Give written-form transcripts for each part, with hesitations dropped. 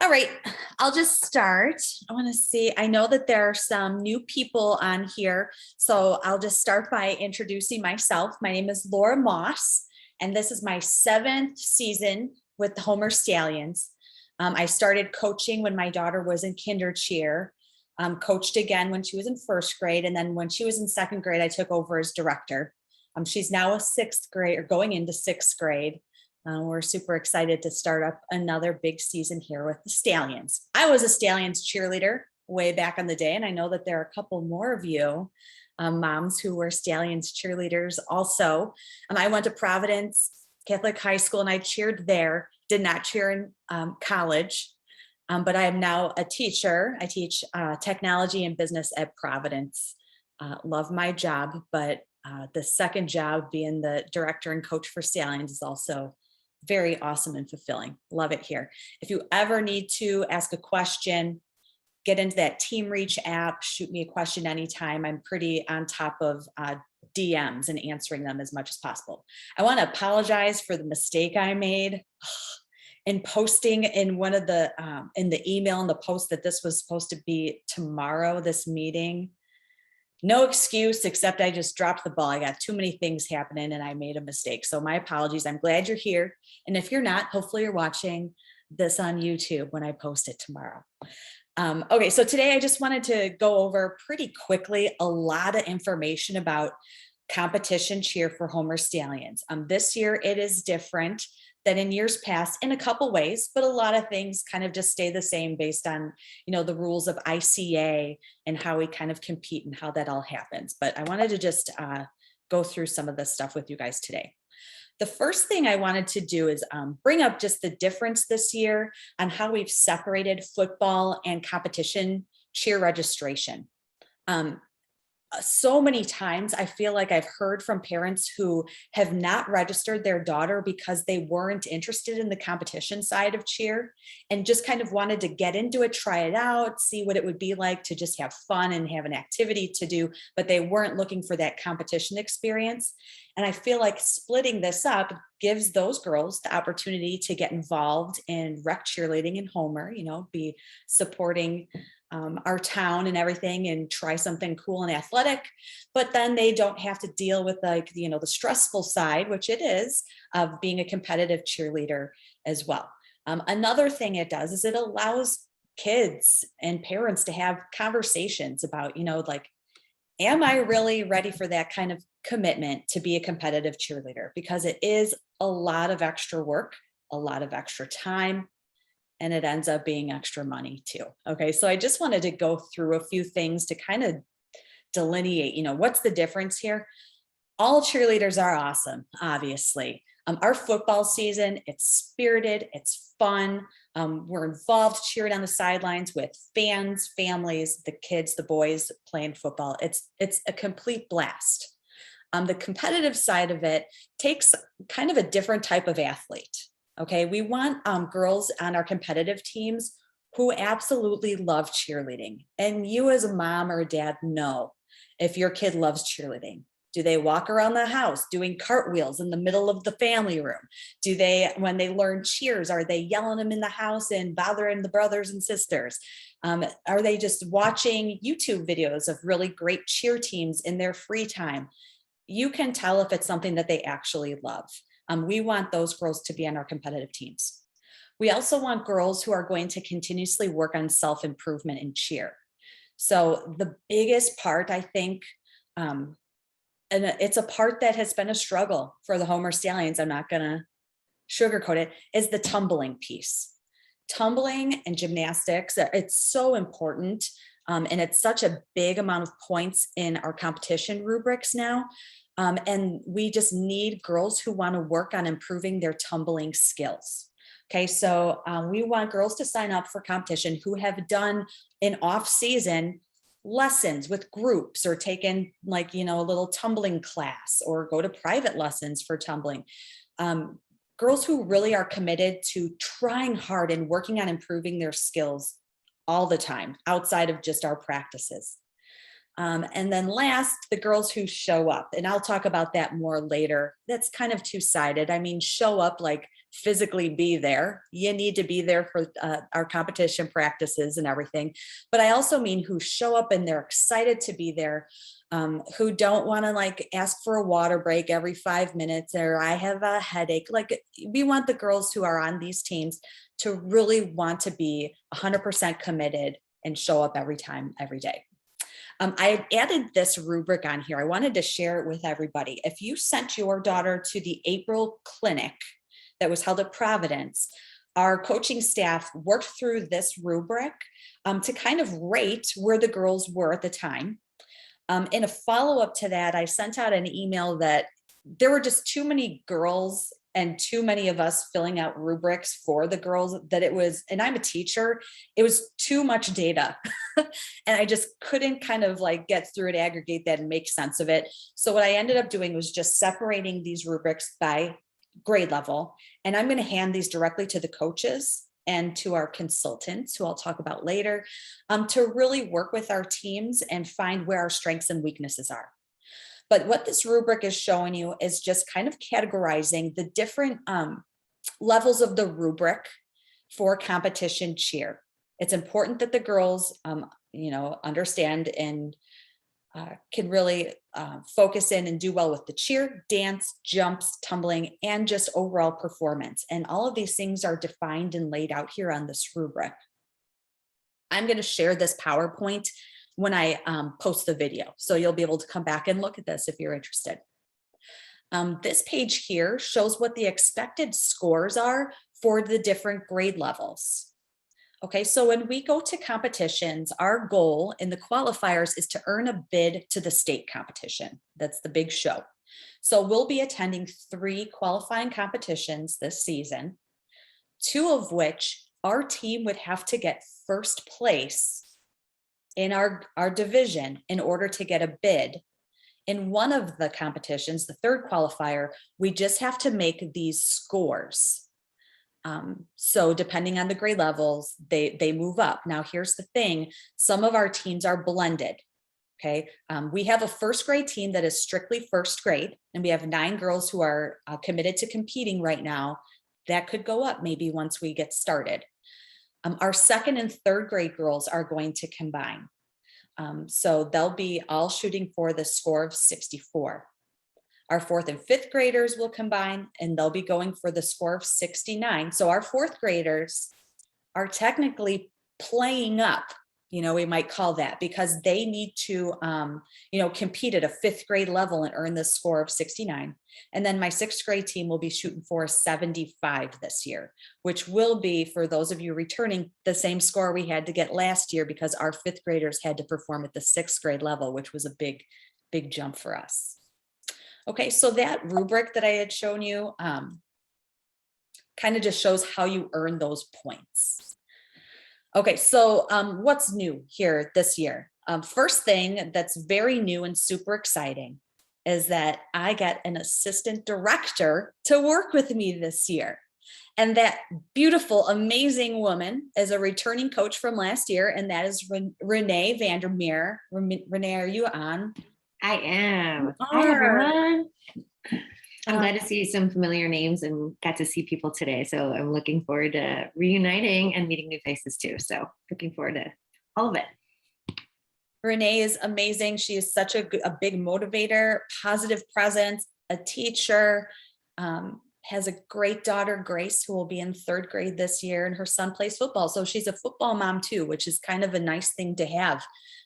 All right, I'll just start. I want to see, I know that there are some new people on here, so I'll just start by introducing myself. My name is Laura Moss, and this is my 7th season with the Homer Stallions. I started coaching when my daughter was in kinder cheer, coached again when she was in 1st grade, and then when she was in 2nd grade, I took over as director. She's now a 6th grade or going into 6th grade. We're super excited to start up another big season here with the Stallions. I was a Stallions cheerleader way back in the day, and I know that there are a couple more of you moms who were Stallions cheerleaders also. I went to Providence Catholic High School and I cheered there, did not cheer in college, but I am now a teacher. I teach technology and business at Providence. Love my job, but the second job being the director and coach for Stallions is also very awesome and fulfilling. Love it here. If you ever need to ask a question, get into that Team Reach app, shoot me a question anytime. I'm pretty on top of DMs and answering them as much as possible. I want to apologize for the mistake I made in posting in one of the in the email and the post that this was supposed to be tomorrow, this meeting. No excuse, except I just dropped the ball. I got too many things happening and I made a mistake. So my apologies. I'm glad you're here. And if you're not, hopefully you're watching this on YouTube when I post it tomorrow. Okay, so today I just wanted to go over pretty quickly a lot of information about competition cheer for Homer Stallions. This year it is different than in years past in a couple ways, but a lot of things kind of just stay the same based on, the rules of ICA and how we kind of compete and how that all happens. But I wanted to just go through some of this stuff with you guys today. The first thing I wanted to do is bring up just the difference this year on how we've separated football and competition cheer registration. So many times I feel like I've heard from parents who have not registered their daughter because they weren't interested in the competition side of cheer and just kind of wanted to get into it, try it out, see what it would be like to just have fun and have an activity to do, but they weren't looking for that competition experience. And I feel like splitting this up gives those girls the opportunity to get involved in rec cheerleading in Homer, be supporting our town and everything and try something cool and athletic, but then they don't have to deal with the stressful side, which it is, of being a competitive cheerleader as well. Another thing it does is it allows kids and parents to have conversations about, am I really ready for that kind of commitment to be a competitive cheerleader? Because it is a lot of extra work, a lot of extra time, and it ends up being extra money too. Okay, so I just wanted to go through a few things to kind of delineate, what's the difference here? All cheerleaders are awesome, obviously. Our football season, it's spirited, it's fun. We're involved cheering on the sidelines with fans, families, the kids, the boys playing football. It's a complete blast. The competitive side of it takes kind of a different type of athlete. Okay, we want girls on our competitive teams who absolutely love cheerleading. And you as a mom or a dad know if your kid loves cheerleading. Do they walk around the house doing cartwheels in the middle of the family room? Do they, when they learn cheers, are they yelling them in the house and bothering the brothers and sisters? Are they just watching YouTube videos of really great cheer teams in their free time? You can tell if it's something that they actually love. We want those girls to be on our competitive teams. We also want girls who are going to continuously work on self-improvement in cheer. So the biggest part, I think, and it's a part that has been a struggle for the Homer Stallions, I'm not gonna sugarcoat it, is the tumbling piece. Tumbling and gymnastics, it's so important. And it's such a big amount of points in our competition rubrics now. And we just need girls who want to work on improving their tumbling skills. Okay, so we want girls to sign up for competition who have done in off-season lessons with groups or taken a little tumbling class or go to private lessons for tumbling. Girls who really are committed to trying hard and working on improving their skills all the time outside of just our practices. And then last, the girls who show up, and I'll talk about that more later. That's kind of two-sided. I mean, show up like physically be there. You need to be there for our competition practices and everything. But I also mean who show up and they're excited to be there, who don't want to like ask for a water break every 5 minutes or I have a headache. Like we want the girls who are on these teams to really want to be 100% committed and show up every time, every day. I added this rubric on here. I wanted to share it with everybody. If you sent your daughter to the April clinic that was held at Providence, our coaching staff worked through this rubric to kind of rate where the girls were at the time. In a follow-up to that, I sent out an email that there were just too many girls and too many of us filling out rubrics for the girls that it was, and I'm a teacher, it was too much data. And I just couldn't kind of like get through it, aggregate that and make sense of it. So what I ended up doing was just separating these rubrics by grade level. And I'm going to hand these directly to the coaches and to our consultants, who I'll talk about later, to really work with our teams and find where our strengths and weaknesses are. But what this rubric is showing you is just kind of categorizing the different levels of the rubric for competition cheer. It's important that the girls, understand and can really focus in and do well with the cheer, dance, jumps, tumbling, and just overall performance. And all of these things are defined and laid out here on this rubric. I'm going to share this PowerPoint when I post the video. So you'll be able to come back and look at this if you're interested. This page here shows what the expected scores are for the different grade levels. Okay, so when we go to competitions, our goal in the qualifiers is to earn a bid to the state competition. That's the big show. So we'll be attending 3 qualifying competitions this season, 2 of which our team would have to get first place in our division in order to get a bid. In one of the competitions, the 3rd qualifier, we just have to make these scores. So depending on the grade levels, they move up. Now, here's the thing. Some of our teams are blended. Okay. We have a first grade team that is strictly first grade, and we have 9 girls who are committed to competing right now. That could go up maybe once we get started. Our 2nd and 3rd grade girls are going to combine. So they'll be all shooting for the score of 64. Our 4th and 5th graders will combine and they'll be going for the score of 69. So our 4th graders are technically playing up, we might call that, because they need to, compete at a 5th grade level and earn the score of 69. And then my 6th grade team will be shooting for a 75 this year, which will be, for those of you returning, the same score we had to get last year because our 5th graders had to perform at the 6th grade level, which was a big, big jump for us. Okay, so that rubric that I had shown you kind of just shows how you earn those points. Okay, so what's new here this year? First thing that's very new and super exciting is that I get an assistant director to work with me this year. And that beautiful, amazing woman is a returning coach from last year, and that is Renee Vandermeer. Renee, are you on? I am. Hi, everyone. I'm glad to see some familiar names and got to see people today. So I'm looking forward to reuniting and meeting new faces too. So looking forward to all of it. Renee is amazing. She is such a big motivator, positive presence, a teacher, has a great daughter, Grace, who will be in 3rd grade this year, and her son plays football. So she's a football mom too, which is kind of a nice thing to have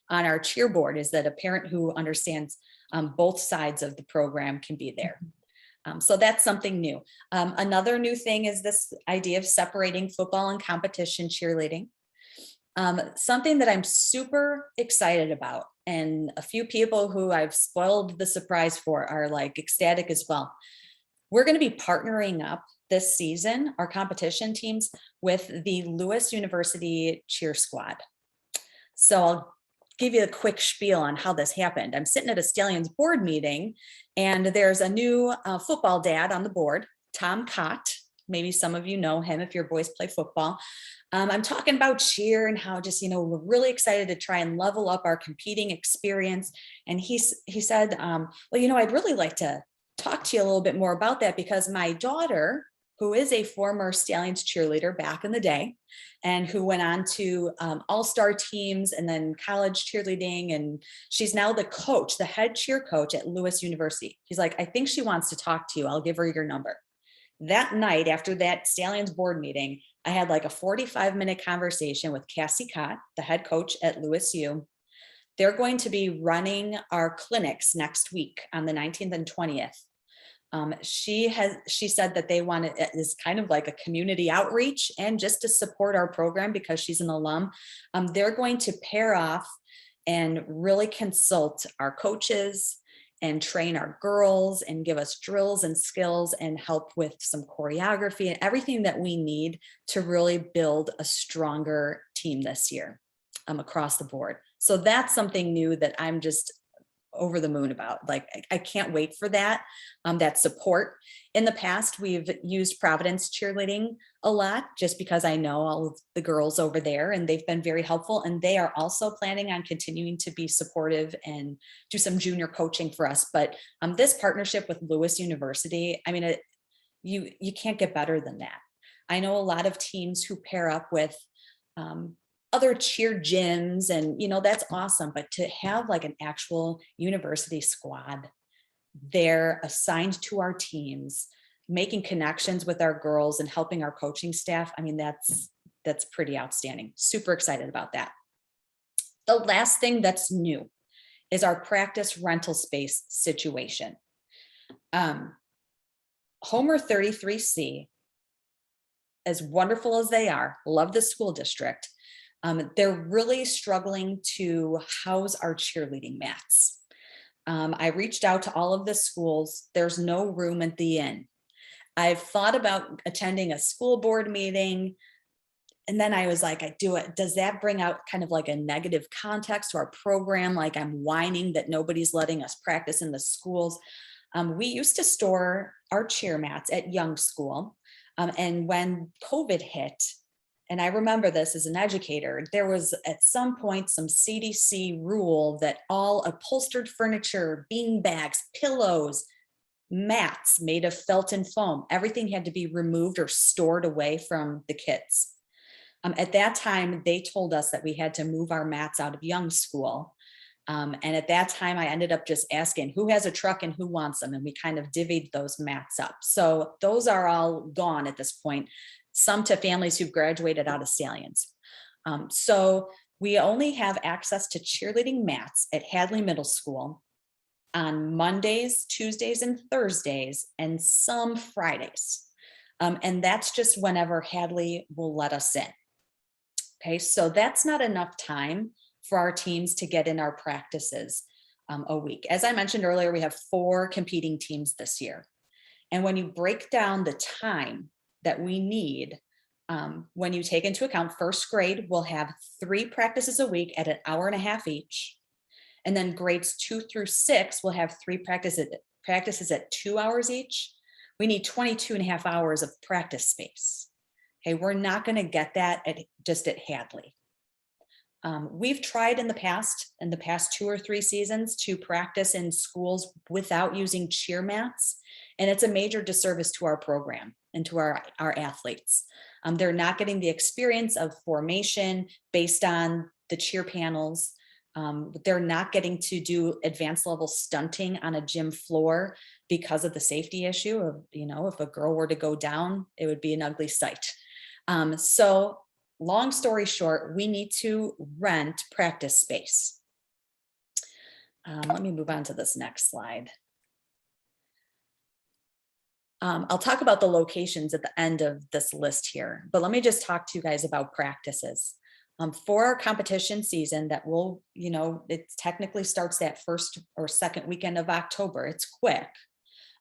on our cheer board, is that a parent who understands both sides of the program can be there. So that's something new. Another new thing is this idea of separating football and competition cheerleading. Something that I'm super excited about, and a few people who I've spoiled the surprise for are like ecstatic as well. We're going to be partnering up this season, our competition teams, with the Lewis University Cheer Squad. So I'll give you a quick spiel on how this happened. I'm sitting at a Stallions board meeting, and there's a new football dad on the board, Tom Cott, Maybe some of you know him if your boys play football. I'm talking about cheer and how just, we're really excited to try and level up our competing experience. And he said, well, I'd really like to talk to you a little bit more about that because my daughter, who is a former Stallions cheerleader back in the day and who went on to all-star teams and then college cheerleading. And she's now the coach, the head cheer coach at Lewis University. He's like, I think she wants to talk to you. I'll give her your number. That night after that Stallions board meeting, I had like a 45-minute conversation with Cassie Cott, the head coach at Lewis U. They're going to be running our clinics next week on the 19th and 20th. She said that they want it is kind of like a community outreach and just to support our program because she's an alum. They're going to pair off and really consult our coaches and train our girls and give us drills and skills and help with some choreography and everything that we need to really build a stronger team this year across the board. So that's something new that I'm just over the moon about. Like, I can't wait for that support. In the past, we've used Providence cheerleading a lot just because I know all of the girls over there and they've been very helpful. And they are also planning on continuing to be supportive and do some junior coaching for us. But this partnership with Lewis University, I mean, you can't get better than that. I know a lot of teams who pair up with other cheer gyms and, that's awesome. But to have like an actual university squad, they're assigned to our teams, making connections with our girls and helping our coaching staff. I mean, that's pretty outstanding. Super excited about that. The last thing that's new is our practice rental space situation. Homer 33C, as wonderful as they are, love the school district. They're really struggling to house our cheerleading mats. I reached out to all of the schools. There's no room at the inn. I've thought about attending a school board meeting. And then I was like, I do it. Does that bring out kind of like a negative context to our program? Like I'm whining that nobody's letting us practice in the schools. We used to store our cheer mats at Young School. And when COVID hit, and I remember this as an educator, there was at some point some CDC rule that all upholstered furniture, bean bags, pillows, mats made of felt and foam, everything had to be removed or stored away from the kids. At that time, they told us that we had to move our mats out of Young School. And at that time, I ended up just asking who has a truck and who wants them. And we kind of divvied those mats up. So those are all gone at this point. Some to families who've graduated out of Stallions. So we only have access to cheerleading mats at Hadley Middle School on Mondays, Tuesdays, and Thursdays, and some Fridays. And that's just whenever Hadley will let us in. Okay, so that's not enough time for our teams to get in our practices a week. As I mentioned earlier, we have 4 competing teams this year. And when you break down the time that we need, when you take into account first grade, we'll have 3 practices a week at an hour and a half each. And then grades 2 through 6 will have 3 practices at 2 hours each. We need 22 and a half hours of practice space. Okay, we're not going to get that just at Hadley. We've tried in the past 2 or 3 seasons to practice in schools without using cheer mats. And it's a major disservice to our program and to our athletes. They're not getting the experience of formation based on the cheer panels. They're not getting to do advanced level stunting on a gym floor because of the safety issue of, if a girl were to go down, it would be an ugly sight. So long story short, we need to rent practice space. Let me move on to this next slide. I'll talk about the locations at the end of this list here, but let me just talk to you guys about practices. For our competition season that will, it technically starts that first or second weekend of October. It's quick.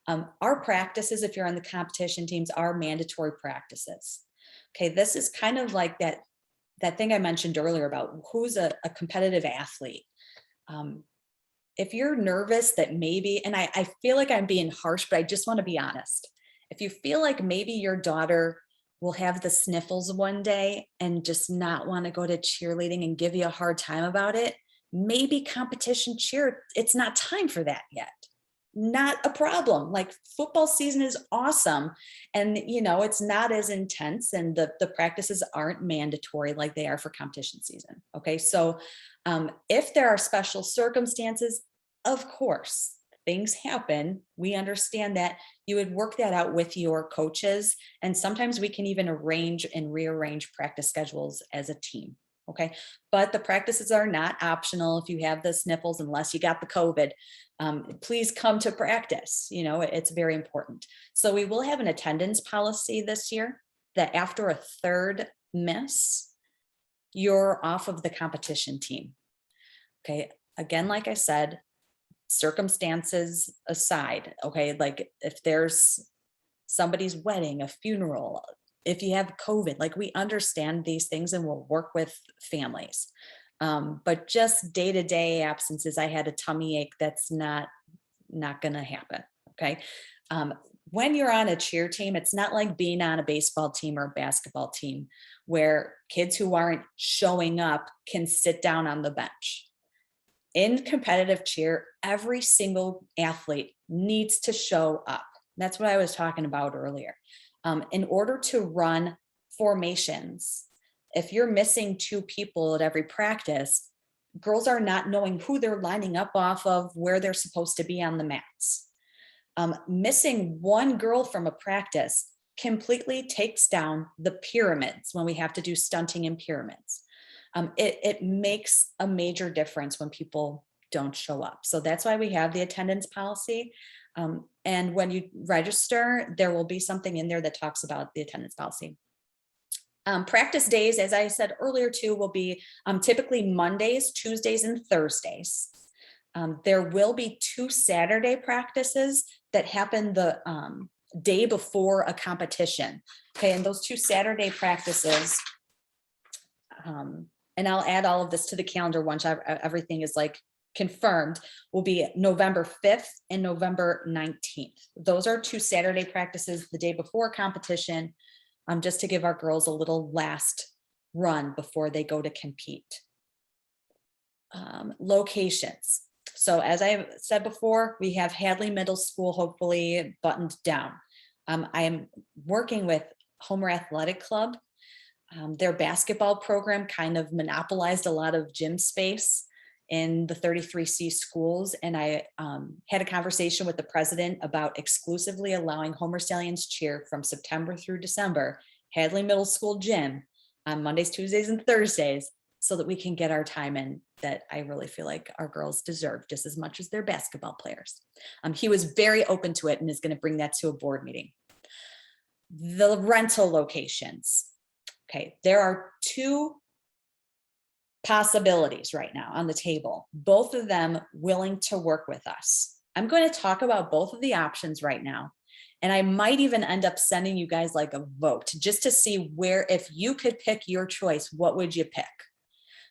Our practices, if you're on the competition teams, are mandatory practices. Okay, this is kind of like that thing I mentioned earlier about who's a competitive athlete. If you're nervous that maybe, and I feel like I'm being harsh, but I just want to be honest. If you feel like maybe your daughter will have the sniffles one day and just not want to go to cheerleading and give you a hard time about it, maybe competition cheer, it's not time for that yet. Not a problem. Like football season is awesome. And it's not as intense and the practices aren't mandatory like they are for competition season. Okay. So if there are special circumstances, of course, things happen. We understand that. You would work that out with your coaches. And sometimes we can even arrange and rearrange practice schedules as a team. Okay. But the practices are not optional if you have the sniffles, unless you got the COVID. Please come to practice. It's very important. So we will have an attendance policy this year that after a third miss, you're off of the competition team. Okay. Again, like I said, circumstances aside, okay, like if there's somebody's wedding, a funeral, if you have COVID, like we understand these things and we'll work with families. But just day-to-day absences, I had a tummy ache, that's not gonna happen. Okay. When you're on a cheer team, it's not like being on a baseball team or a basketball team where kids who aren't showing up can sit down on the bench. In competitive cheer, every single athlete needs to show up. That's what I was talking about earlier. In order to run formations, if you're missing 2 people at every practice, girls are not knowing who they're lining up off of, where they're supposed to be on the mats. Missing 1 girl from a practice completely takes down the pyramids when we have to do stunting in pyramids. It makes a major difference when people don't show up. So that's why we have the attendance policy. And when you register, there will be something in there that talks about the attendance policy. Practice days, as I said earlier too, will be typically Mondays, Tuesdays, and Thursdays. There will be 2 Saturday practices that happen the day before a competition. Okay, and those 2 Saturday practices, and I'll add all of this to the calendar once everything is like confirmed, will be November 5th and November 19th. Those are 2 Saturday practices the day before competition, just to give our girls a little last run before they go to compete. Locations. So as I said before, we have Hadley Middle School hopefully buttoned down. I am working with Homer Athletic Club. Their basketball program kind of monopolized a lot of gym space in the 33C schools. And I had a conversation with the president about exclusively allowing Homer Stallions Cheer from September through December, Hadley Middle School gym on Mondays, Tuesdays, and Thursdays, so that we can get our time in that I really feel like our girls deserve just as much as their basketball players. He was very open to it and is going to bring that to a board meeting. The rental locations. Okay, there are 2 possibilities right now on the table, both of them willing to work with us. I'm going to talk about both of the options right now. And I might even end up sending you guys like a vote just to see where, if you could pick your choice, what would you pick?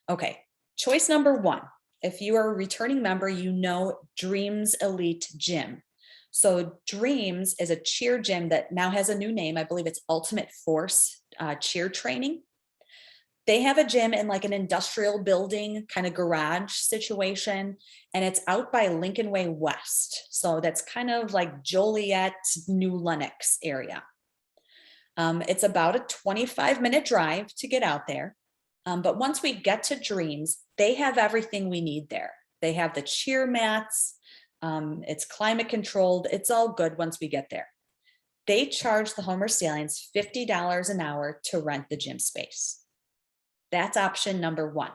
Okay, choice number 1. If you are a returning member, you know Dreams Elite Gym. So Dreams is a cheer gym that now has a new name. I believe it's Ultimate Force Cheer Training. They have a gym in like an industrial building, kind of garage situation, and it's out by Lincoln Way West. So that's kind of like Joliet, New Lenox area. It's about a 25-minute drive to get out there. But once we get to Dreams, they have everything we need there. They have the cheer mats. It's climate controlled. It's all good once we get there. They charge the Homer Stallions $50 an hour to rent the gym space. That's option number 1.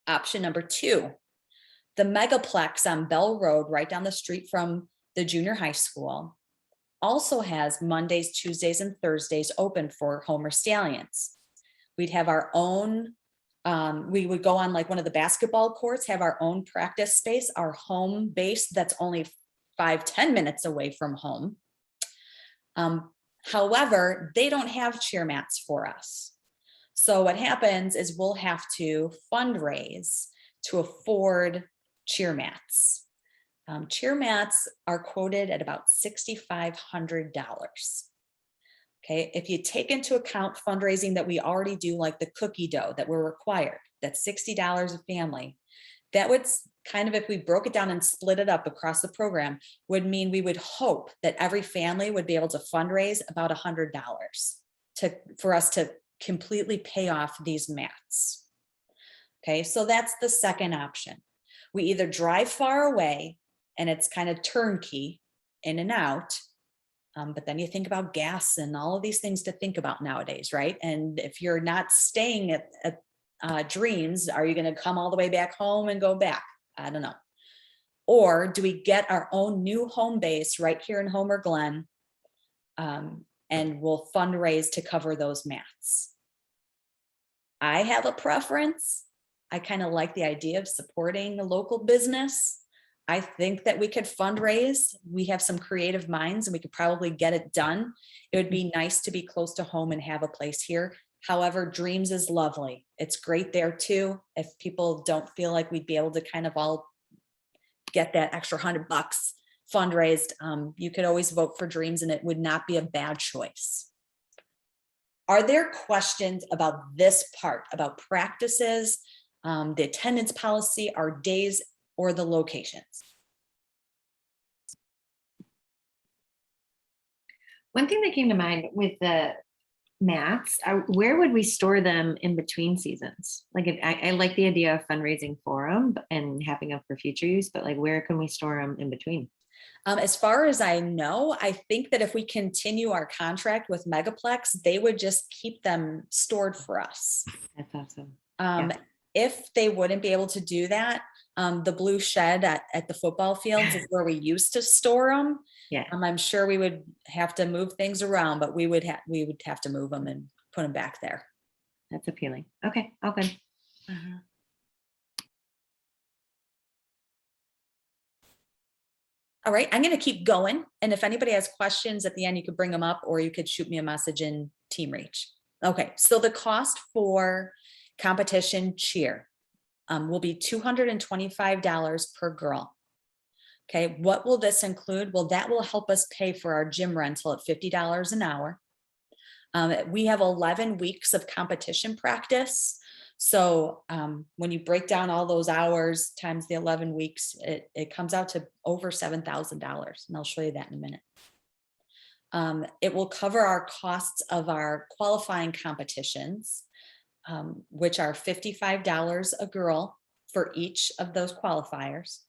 Option number 2, the Megaplex on Bell Road, right down the street from the junior high school, also has Mondays, Tuesdays, and Thursdays open for Homer Stallions. We'd have our own, we would go on like one of the basketball courts, have our own practice space, our home base that's only 5-10 minutes away from home. However, they don't have cheer mats for us. So what happens is we'll have to fundraise to afford cheer mats. Cheer mats are quoted at about $6,500. Okay, if you take into account fundraising that we already do, like the cookie dough that we're required, that's $60 a family. That would kind of, if we broke it down and split it up across the program, would mean we would hope that every family would be able to fundraise about $100 for us to completely pay off these mats. Okay, so that's the second option. We either drive far away and it's kind of turnkey in and out. But then you think about gas and all of these things to think about nowadays, right? And if you're not staying at Dreams, are you going to come all the way back home and go back? I don't know. Or do we get our own new home base right here in Homer Glen, and we'll fundraise to cover those mats? I have a preference. I kind of like the idea of supporting a local business. I think that we could fundraise. We have some creative minds and we could probably get it done. It would be nice to be close to home and have a place here. However, Dreams is lovely. It's great there too. If people don't feel like we'd be able to kind of all get that extra $100 fundraised, you could always vote for Dreams and it would not be a bad choice. Are there questions about this part, about practices, the attendance policy, our days, or the locations? One thing that came to mind with the mats, where would we store them in between seasons? Like, if I like the idea of fundraising for them and having them for future use, but like, where can we store them in between? As far as I know, I think that if we continue our contract with Megaplex, they would just keep them stored for us. That's awesome. If they wouldn't be able to do that, the blue shed at the football fields is where we used to store them. Yeah. I'm sure we would have to move things around, but we would have to move them and put them back there. That's appealing. Okay, all good. All right, I'm going to keep going. And if anybody has questions at the end, you could bring them up or you could shoot me a message in Team Reach. Okay, so the cost for competition cheer will be $225 per girl. Okay, what will this include? Well, that will help us pay for our gym rental at $50 an hour. We have 11 weeks of competition practice. So when you break down all those hours times the 11 weeks, it comes out to over $7,000. And I'll show you that in a minute. It will cover our costs of our qualifying competitions, which are $55 a girl for each of those qualifiers.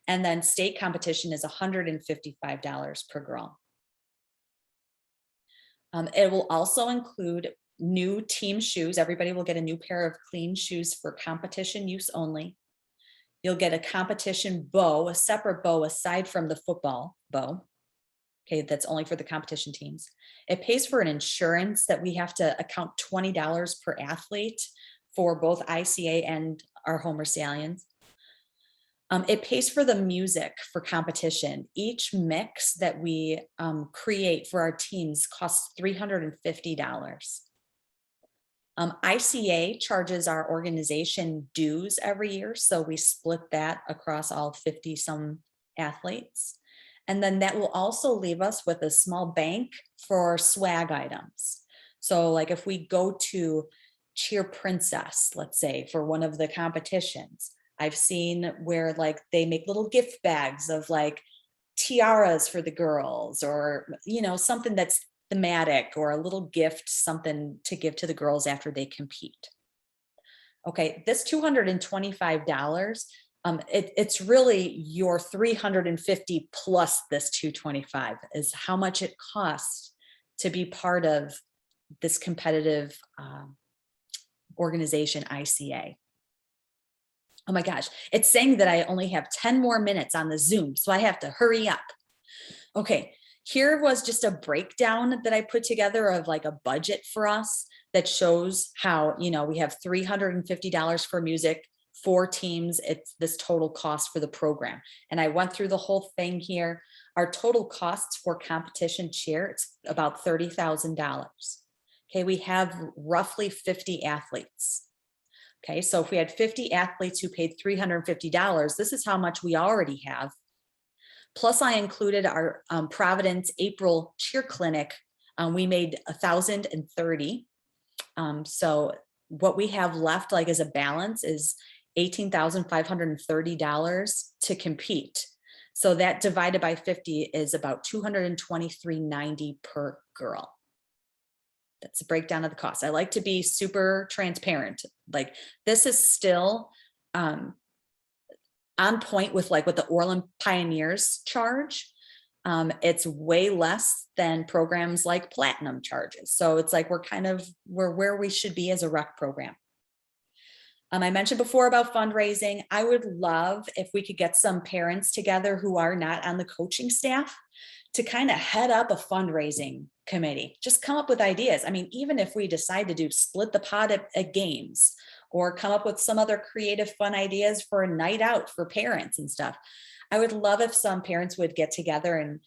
And then state competition is $155 per girl. It will also include new team shoes. Everybody will get a new pair of clean shoes for competition use only. You'll get a competition bow, a separate bow aside from the football bow. Okay, that's only for the competition teams. It pays for an insurance that we have to account $20 per athlete for both ICA and our Homer Stallions. It pays for the music for competition. Each mix that we create for our teams costs $350. ICA charges our organization dues every year, so we split that across all 50 some athletes. And then that will also leave us with a small bank for swag items. So like if we go to Cheer Princess, let's say, for one of the competitions, I've seen where like they make little gift bags of like tiaras for the girls, or, you know, something that's thematic, or a little gift, something to give to the girls after they compete. Okay, this $225, it's really your $350 plus this $225 is how much it costs to be part of this competitive organization, ICA. Oh my gosh, it's saying that I only have 10 more minutes on the Zoom, so I have to hurry up. Okay, here was just a breakdown that I put together of like a budget for us that shows how, you know, we have $350 for music, 4 teams, it's this total cost for the program. And I went through the whole thing here. Our total costs for competition cheer, it's about $30,000. Okay, we have roughly 50 athletes. Okay, so if we had 50 athletes who paid $350, this is how much we already have Plus I included our Providence April cheer clinic. We made 1,030. So what we have left like as a balance is $18,530 to compete. So that divided by 50 is about $223.90 per girl. That's a breakdown of the cost. I like to be super transparent. Like this is still on point with like what the Orland Pioneers charge. It's way less than programs like Platinum charges. So it's like we're where we should be as a rec program. I mentioned before about fundraising. I would love if we could get some parents together who are not on the coaching staff to kind of head up a fundraising committee. Just come up with ideas. I mean, even if we decide to do split the pot at games or come up with some other creative, fun ideas for a night out for parents and stuff. I would love if some parents would get together and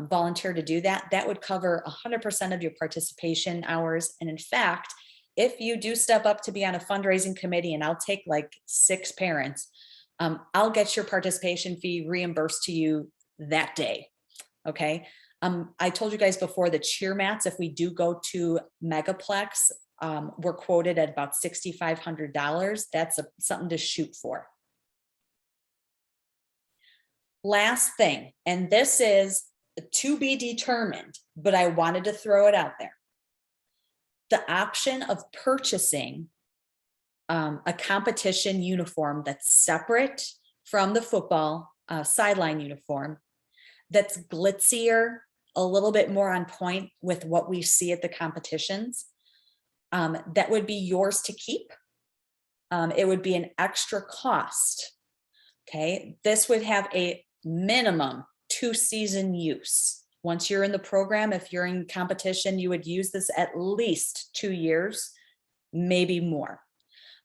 volunteer to do that. That would cover 100% of your participation hours. And in fact, if you do step up to be on a fundraising committee, and I'll take like 6 parents, I'll get your participation fee reimbursed to you that day. Okay. I told you guys before the cheer mats, if we do go to Megaplex, we're quoted at about $6,500. That's something to shoot for. Last thing, and this is to be determined, but I wanted to throw it out there. The option of purchasing a competition uniform that's separate from the football sideline uniform, that's glitzier, a little bit more on point with what we see at the competitions, that would be yours to keep. It would be an extra cost. Okay, this would have a minimum 2-season use. Once you're in the program, if you're in competition, you would use this at least 2 years, maybe more.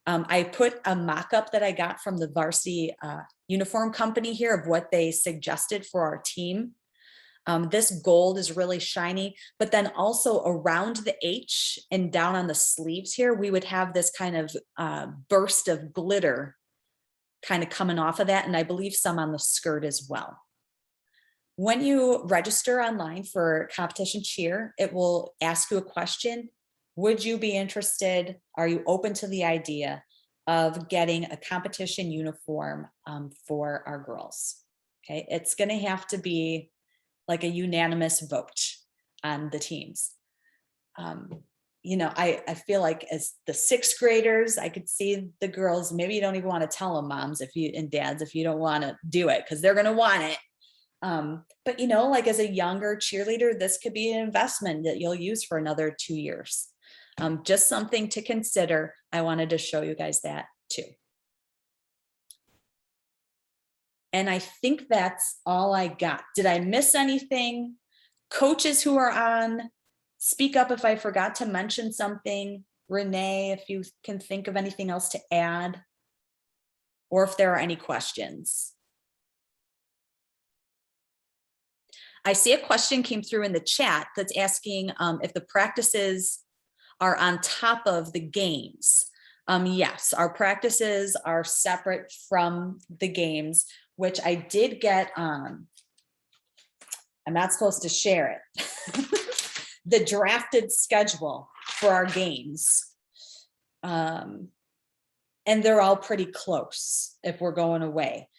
I put a mock-up that I got from the varsity uniform company here of what they suggested for our team. This gold is really shiny, but then also around the H and down on the sleeves here, we would have this kind of burst of glitter kind of coming off of that. And I believe some on the skirt as well. When you register online for competition cheer, it will ask you a question. Would you be interested? Are you open to the idea of getting a competition uniform for our girls? Okay, it's going to have to be like a unanimous vote on the teams. You know, I feel like as the 6th graders, I could see the girls, maybe you don't even want to tell them, moms, and dads, if you don't want to do it, because they're going to want it. But you know, like as a younger cheerleader, this could be an investment that you'll use for another 2 years. Just something to consider. I wanted to show you guys that too. And I think that's all I got. Did I miss anything? Coaches who are on, speak up if I forgot to mention something. Renee, if you can think of anything else to add, or if there are any questions. I see a question came through in the chat that's asking if the practices are on top of the games. Yes, our practices are separate from the games, which I did get I'm not supposed to share it. The drafted schedule for our games. And they're all pretty close if we're going away.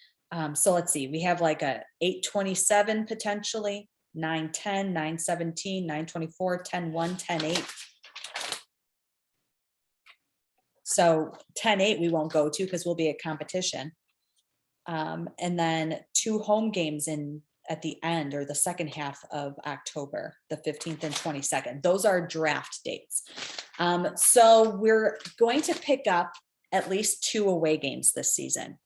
So let's see, we have like a 8:27 potentially, 9:10, 9:17, 9:24, 10:1, 10:8. So 10:8 we won't go to because we'll be at competition. And then 2 home games at the end or the second half of October, the 15th and 22nd. Those are draft dates. So we're going to pick up at least 2 away games this season.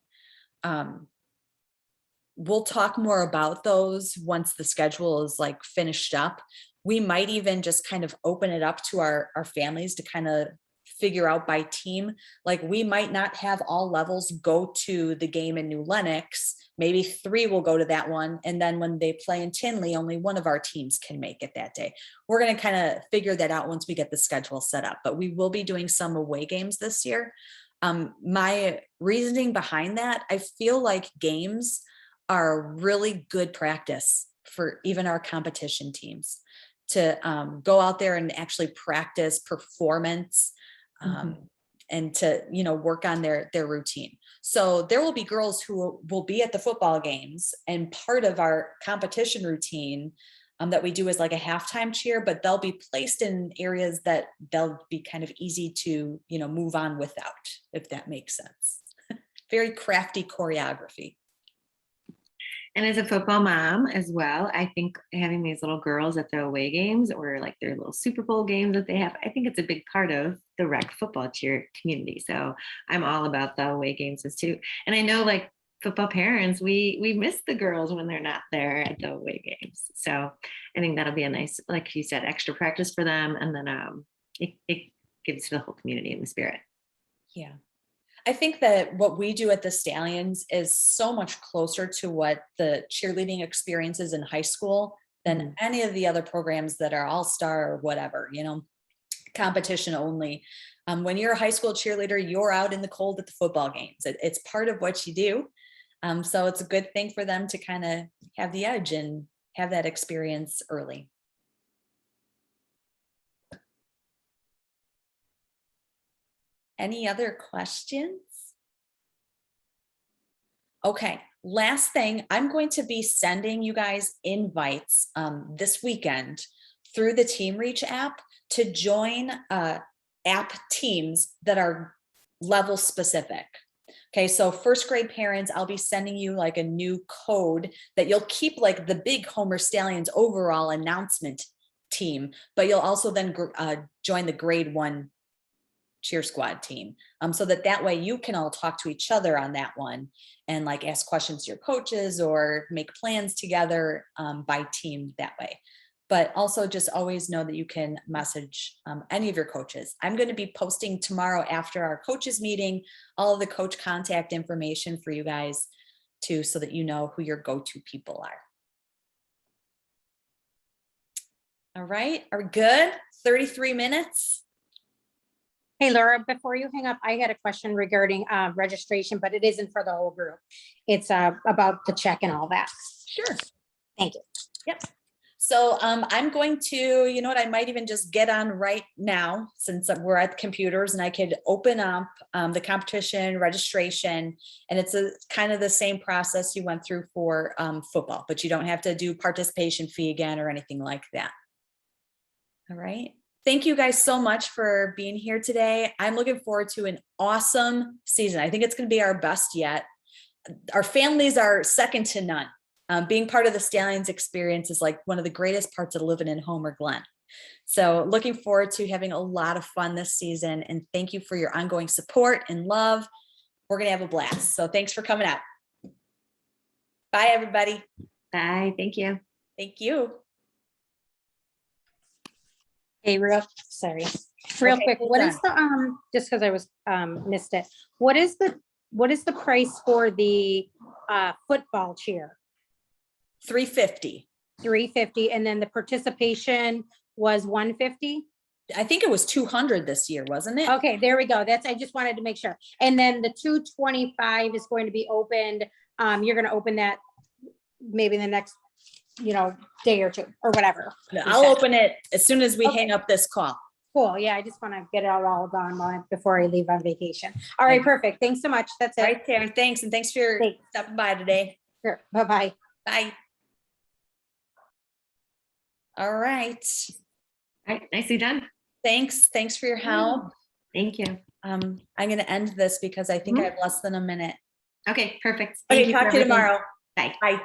We'll talk more about those once the schedule is like finished up. We might even just kind of open it up to our families to kind of figure out by team. Like we might not have all levels go to the game in New Lenox. Maybe 3 will go to that one. And then when they play in Tinley, only one of our teams can make it that day. We're going to kind of figure that out once we get the schedule set up, but we will be doing some away games this year. My reasoning behind that, I feel like games are a really good practice for even our competition teams to go out there and actually practice performance and to, work on their routine. So there will be girls who will be at the football games, and part of our competition routine that we do is like a halftime cheer, but they'll be placed in areas that they'll be kind of easy to, move on without, if that makes sense. Very crafty choreography. And as a football mom as well, I think having these little girls at the away games or like their little Super Bowl games that they have, I think it's a big part of the rec football cheer community. So I'm all about the away games as too. And I know like football parents, we miss the girls when they're not there at the away games. So I think that'll be a nice, like you said, extra practice for them. And then it gives the whole community in the spirit. Yeah. I think that what we do at the Stallions is so much closer to what the cheerleading experience is in high school than any of the other programs that are all-star or whatever, competition only. When you're a high school cheerleader, you're out in the cold at the football games. It's part of what you do. So it's a good thing for them to kind of have the edge and have that experience early. Any other questions? Okay, last thing, I'm going to be sending you guys invites this weekend through the Team Reach app to join app teams that are level specific. Okay, so first grade parents, I'll be sending you like a new code that you'll keep like the big Homer Stallions overall announcement team, but you'll also then join the grade 1 cheer squad team, so that way you can all talk to each other on that one and like ask questions to your coaches or make plans together by team that way. But also just always know that you can message any of your coaches. I'm going to be posting tomorrow after our coaches meeting all of the coach contact information for you guys too, so that you know who your go-to people are. All right, are we good? 33 minutes. Hey, Laura, before you hang up, I had a question regarding registration, but it isn't for the whole group. It's about the check and all that. Sure. Thank you. Yep. So I'm going to, I might even just get on right now since we're at the computers, and I could open up the competition registration, and it's kind of the same process you went through for football, but you don't have to do participation fee again or anything like that. All right. Thank you guys so much for being here today. I'm looking forward to an awesome season. I think it's going to be our best yet. Our families are second to none. Being part of the Stallions experience is like one of the greatest parts of living in Homer Glen. So looking forward to having a lot of fun this season. And thank you for your ongoing support and love. We're going to have a blast. So thanks for coming out. Bye, everybody. Bye. Thank you. Thank you. Hey, real Okay, quick. hold What on. is the just because I was missed it. What is the price for the football cheer? $350. $350, and then the participation was $150. I think it was 200 this year, wasn't it? Okay, there we go. I just wanted to make sure. And then the 225 is going to be opened. You're going to open that maybe in the next, day or two or whatever. I'll open it as soon as we hang up this call. Cool. Yeah, I just want to get it all done before I leave on vacation. All right, perfect. Thanks so much. That's it. Right there. Thanks. And thanks for stopping by today. Sure. Bye-bye. Bye. All right. All right. Nicely done. Thanks for your help. Thank you. I'm going to end this because I think I have less than a minute. Okay, perfect. Okay, talk to you tomorrow. Bye. Bye.